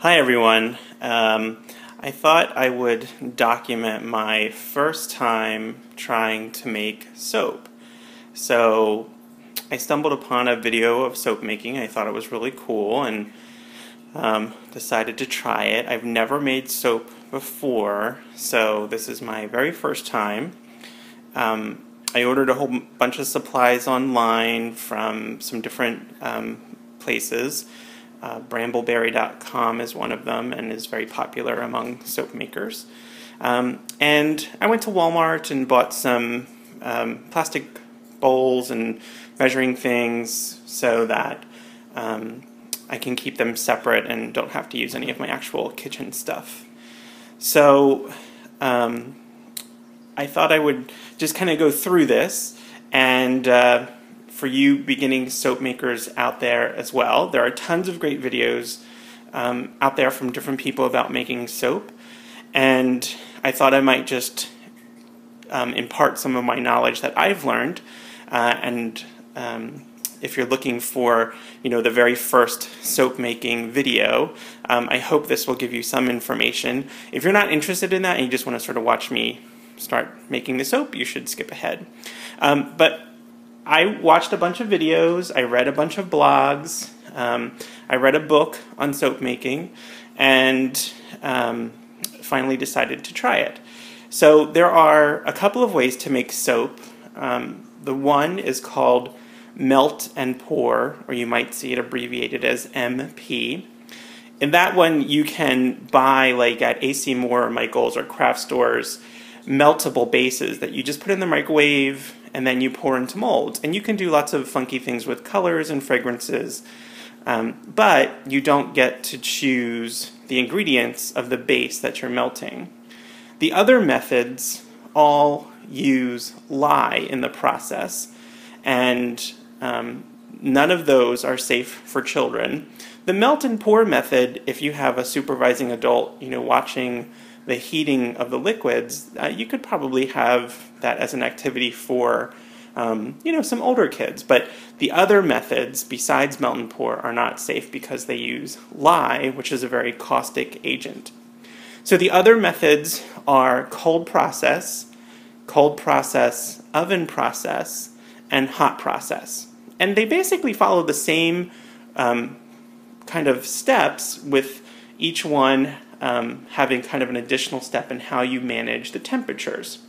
Hi everyone. I thought I would document my first time trying to make soap. So I stumbled upon a video of soap making. I thought it was really cool and decided to try it. I've never made soap before, so this is my very first time. I ordered a whole bunch of supplies online from some different places. Brambleberry.com is one of them and is very popular among soap makers. And I went to Walmart and bought some plastic bowls and measuring things so that I can keep them separate and don't have to use any of my actual kitchen stuff. So I thought I would just kind of go through this, and for you beginning soap makers out there as well, there are tons of great videos out there from different people about making soap, and I thought I might just impart some of my knowledge that I've learned, and if you're looking for, the very first soap making video, I hope this will give you some information. If you're not interested in that and you just want to sort of watch me start making the soap, you should skip ahead. But I watched a bunch of videos, I read a bunch of blogs, I read a book on soap making, and finally decided to try it. So there are a couple of ways to make soap. The one is called melt and pour, or you might see it abbreviated as MP. In that one, you can buy, like at AC Moore or Michaels or craft stores, meltable bases that you just put in the microwave and then you pour into molds. And you can do lots of funky things with colors and fragrances, but you don't get to choose the ingredients of the base that you're melting. The other methods all use lye in the process, and none of those are safe for children. The melt and pour method, if you have a supervising adult, watching the heating of the liquids, you could probably have that as an activity for, some older kids. But the other methods, besides melt and pour, are not safe because they use lye, which is a very caustic agent. So the other methods are cold process, oven process, and hot process. And they basically follow the same kind of steps, with each one having kind of an additional step in how you manage the temperatures.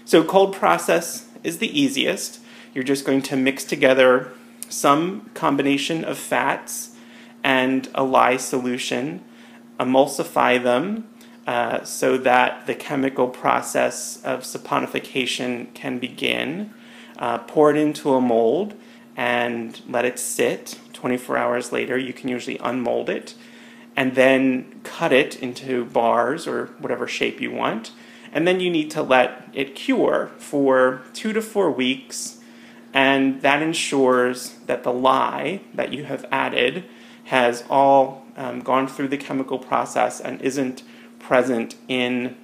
So cold process is the easiest. You're just going to mix together some combination of fats and a lye solution, emulsify them so that the chemical process of saponification can begin, pour it into a mold and let it sit. 24 hours later, you can usually unmold it, and then cut it into bars or whatever shape you want. And then you need to let it cure for 2 to 4 weeks, and that ensures that the lye that you have added has all gone through the chemical process and isn't present in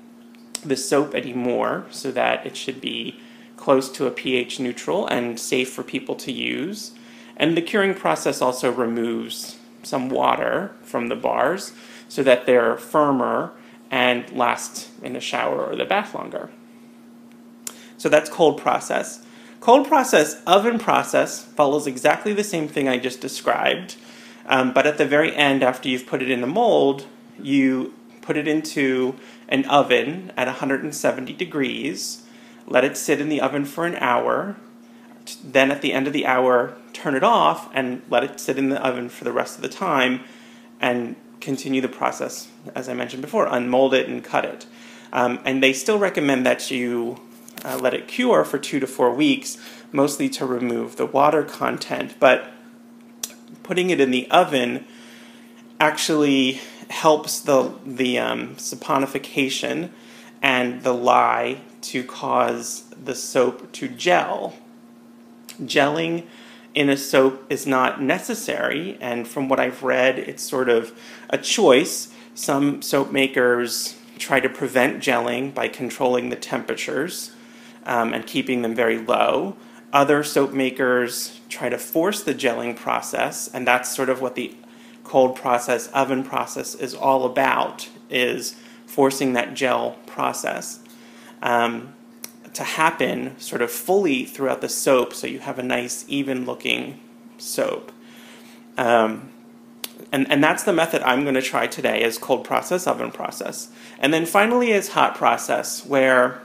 the soap anymore, so that it should be close to a pH neutral and safe for people to use. And the curing process also removes some water from the bars so that they're firmer and last in the shower or the bath longer. So that's cold process. Cold process, oven process, follows exactly the same thing I just described, but at the very end, after you've put it in the mold, you put it into an oven at 170 degrees, let it sit in the oven for an hour, then at the end of the hour, turn it off and let it sit in the oven for the rest of the time, and continue the process, as I mentioned before, unmold it and cut it. And they still recommend that you let it cure for 2 to 4 weeks, mostly to remove the water content, but putting it in the oven actually helps the saponification and the lye to cause the soap to gel. Gelling in a soap is not necessary, and from what I've read, it's sort of a choice. Some soap makers try to prevent gelling by controlling the temperatures and keeping them very low. Other soap makers try to force the gelling process, and that's sort of what the cold process, oven process is all about, is forcing that gel process to happen sort of fully throughout the soap, so you have a nice even looking soap. And that's the method I'm going to try today, is cold process, oven process. And then finally is hot process, where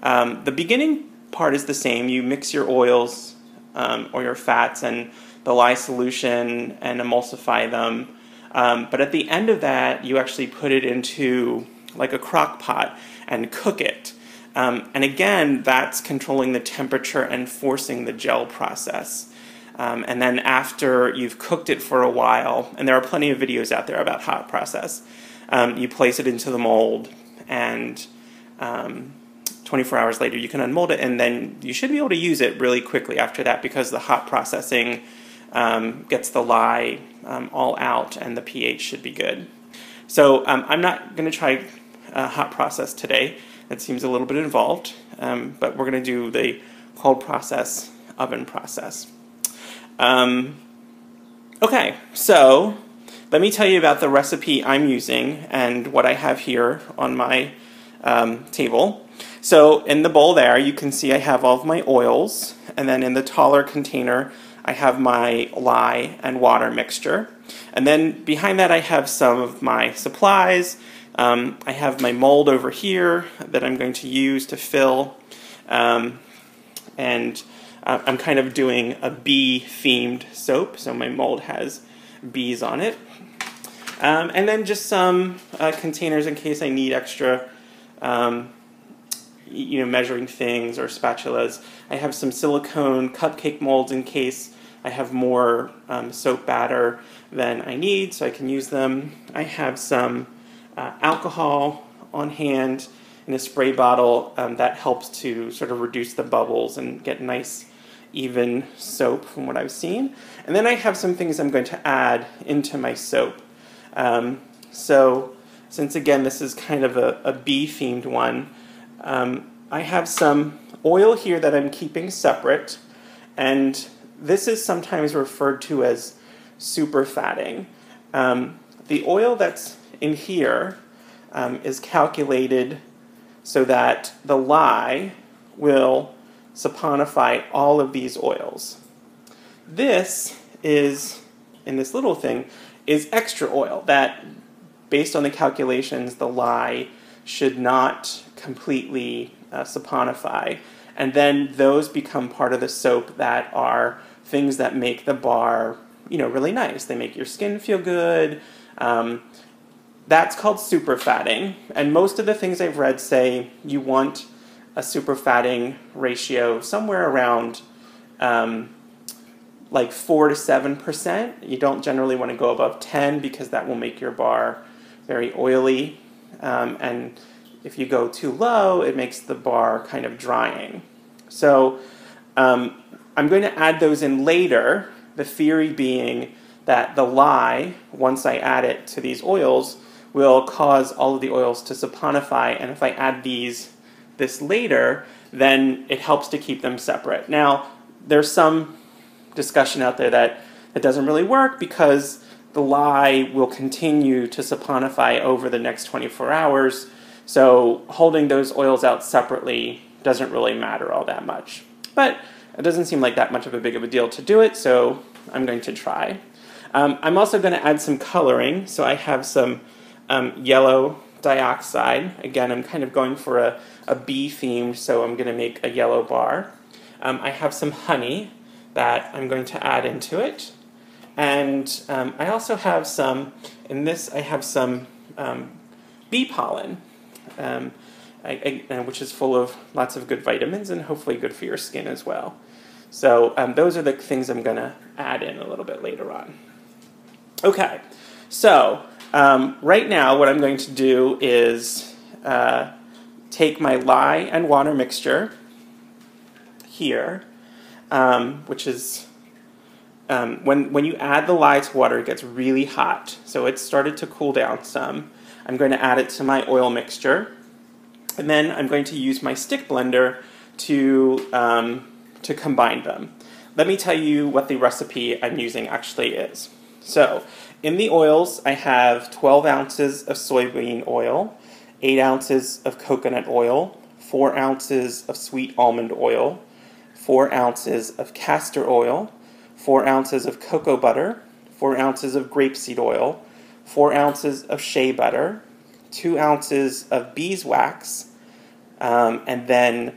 the beginning part is the same. You mix your oils or your fats and the lye solution and emulsify them. But at the end of that, you actually put it into like a crock pot and cook it. And again, that's controlling the temperature and forcing the gel process. And then after you've cooked it for a while, and there are plenty of videos out there about hot process, you place it into the mold, and 24 hours later you can unmold it, and then you should be able to use it really quickly after that, because the hot processing gets the lye all out and the pH should be good. So I'm not going to try hot process today. That seems a little bit involved, but we're going to do the cold process, oven process. Okay, so let me tell you about the recipe I'm using and what I have here on my table. So in the bowl there, you can see I have all of my oils, and then in the taller container, I have my lye and water mixture. And then behind that, I have some of my supplies. I have my mold over here that I'm going to use to fill, and I'm kind of doing a bee-themed soap, so my mold has bees on it. And then just some containers in case I need extra measuring things or spatulas. I have some silicone cupcake molds in case I have more soap batter than I need, so I can use them. I have some alcohol on hand in a spray bottle that helps to sort of reduce the bubbles and get nice even soap from what I've seen. And then I have some things I'm going to add into my soap. So since again this is kind of a bee-themed one, I have some oil here that I'm keeping separate, and this is sometimes referred to as super fatting. The oil that's in here is calculated so that the lye will saponify all of these oils. This is, in this little thing, is extra oil that, based on the calculations, the lye should not completely saponify. And then those become part of the soap that are things that make the bar, really nice. They make your skin feel good. That's called super fatting. And most of the things I've read say you want a super fatting ratio somewhere around like 4 to 7%. You don't generally want to go above 10 because that will make your bar very oily. And if you go too low, it makes the bar kind of drying. So I'm going to add those in later, the theory being that the lye, once I add it to these oils, will cause all of the oils to saponify, and if I add this later, then it helps to keep them separate. Now, there's some discussion out there that it doesn't really work because the lye will continue to saponify over the next 24 hours, so holding those oils out separately doesn't really matter all that much. But it doesn't seem like that much of a big of a deal to do it, so I'm going to try. I'm also going to add some coloring, so I have some yellow dioxide. Again, I'm kind of going for a bee theme, so I'm going to make a yellow bar. I have some honey that I'm going to add into it. And I also have some, in this I have some bee pollen, which is full of lots of good vitamins and hopefully good for your skin as well. So those are the things I'm going to add in a little bit later on. Okay, so right now what I'm going to do is take my lye and water mixture here, which is when you add the lye to water, it gets really hot. So it's started to cool down some. I'm going to add it to my oil mixture, and then I'm going to use my stick blender to combine them. Let me tell you what the recipe I'm using actually is. So In the oils, I have 12 ounces of soybean oil, 8 ounces of coconut oil, 4 ounces of sweet almond oil, 4 ounces of castor oil, 4 ounces of cocoa butter, 4 ounces of grapeseed oil, 4 ounces of shea butter, 2 ounces of beeswax, and then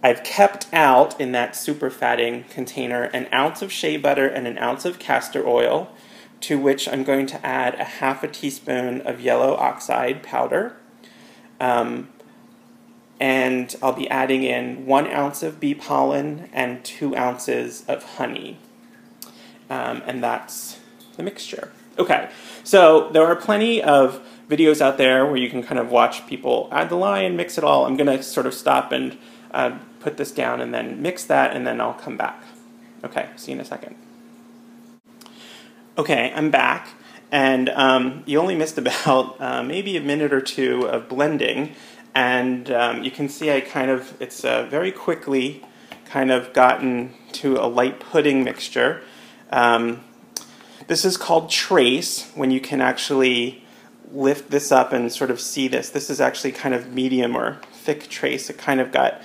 I've kept out in that super fatting container an ounce of shea butter and an ounce of castor oil, to which I'm going to add a half a teaspoon of yellow oxide powder. And I'll be adding in 1 ounce of bee pollen and 2 ounces of honey. And that's the mixture. Okay, so there are plenty of videos out there where you can kind of watch people add the lye and mix it all. I'm going to sort of stop and put this down and then mix that, and then I'll come back. Okay, see you in a second. Okay, I'm back, and you only missed about maybe a minute or two of blending, and you can see I it's very quickly kind of gotten to a light pudding mixture. This is called trace, when you can actually lift this up and sort of see this. This is actually kind of medium or thick trace. It kind of got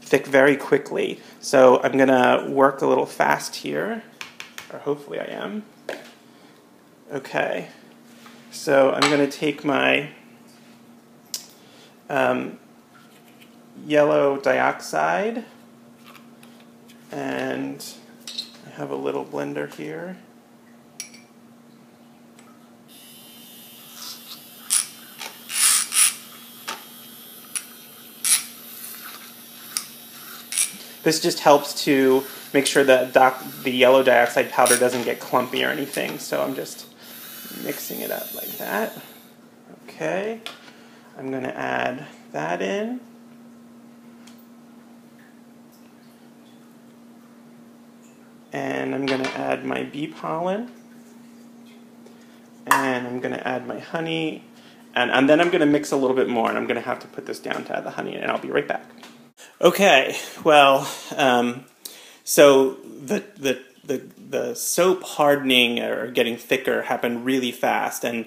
thick very quickly. So I'm going to work a little fast here. Or hopefully I am. Okay, so I'm going to take my yellow dioxide, and I have a little blender here. This just helps to make sure that the yellow dioxide powder doesn't get clumpy or anything. So I'm just mixing it up like that. Okay, I'm going to add that in. And I'm going to add my bee pollen. And I'm going to add my honey. And then I'm going to mix a little bit more, and I'm going to have to put this down to add the honey, and I'll be right back. Okay, well, so the soap hardening or getting thicker happened really fast, and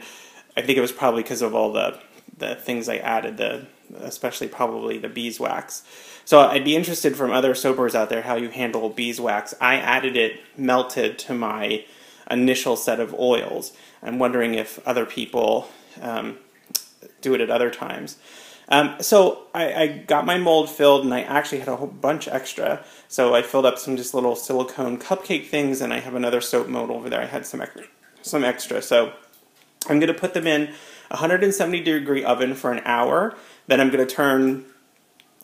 I think it was probably because of all the things I added, especially probably the beeswax. So I'd be interested from other soapers out there how you handle beeswax. I added it melted to my initial set of oils. I'm wondering if other people do it at other times. So I got my mold filled, and I actually had a whole bunch extra. So I filled up some just little silicone cupcake things, and I have another soap mold over there. I had some extra. So I'm going to put them in a 170-degree oven for an hour. Then I'm going to turn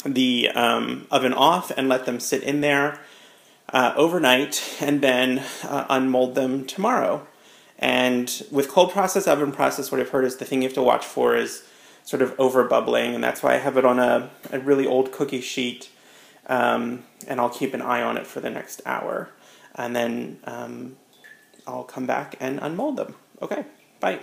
the oven off and let them sit in there overnight, and then unmold them tomorrow. And with cold process, oven process, what I've heard is the thing you have to watch for is sort of over bubbling, and that's why I have it on a really old cookie sheet, and I'll keep an eye on it for the next hour, and then I'll come back and unmold them. Okay, bye.